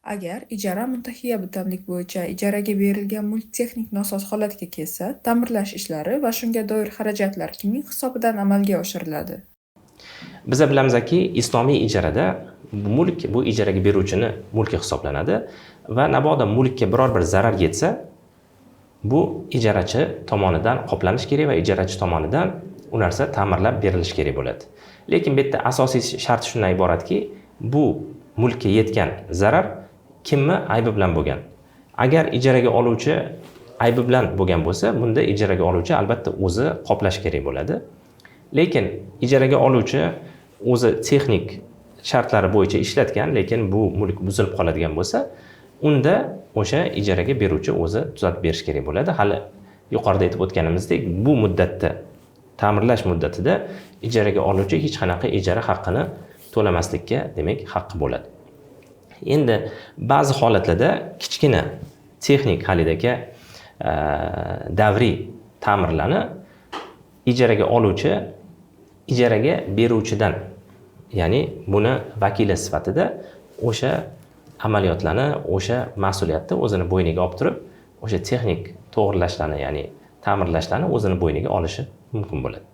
Agar ijara muntahiya bitimlik bo'yicha ijaraga berilgan mulk texnik nosoz holatga kelsa, ta'mirlash ishlari va shunga doir xarajatlar kimning hisobidan amalga oshiriladi? Biz bilamizki, islomiy ijarada mulk bu ijaraga beruvchini mulki hisoblanadi va naboda mulkka biror bir zarar yetsa, bu ijarachi tomonidan qoplanish kerak va ijarachi tomonidan u narsa ta'mirlab berilishi kerak bo'ladi. Lekin bu yerda asosiy shart shundan iboratki, bu mulkka yetgan zarar kimni aybi bilan bo'lgan. Agar ijaraga oluvchi aybi bilan bo'lgan bo'lsa, bunda ijaraga oluvchi albatta o'zi qoplash kerak bo'ladi. Lekin ijaraga oluvchi o'zi texnik shartlari bo'yicha ishlatgan, lekin bu mulk buzilib qoladigan bo'lsa, unda o'sha ijaraga beruvchi o'zi tuzatib berish kerak bo'ladi. Hali yuqorida aytib o'tganimizdek, bu muddatda, ta'mirlash muddatida ijaraga oluvchi hech qanaqa ijara haqqini to'lamaslikka, demak, haqqi bo'ladi. Endi ba'zi holatlarda kichkina texnik halidagi davriy ta'mirlarni ijaraga oluvchi ijaraga beruvchidan, ya'ni buni vakili sifatida o'sha amaliyotlarni, o'sha mas'uliyatni o'zini bo'yniga olib turib, o'sha texnik to'g'rilashlarni, ya'ni ta'mirlashlarni o'zini bo'yniga olishi mumkin bo'ladi.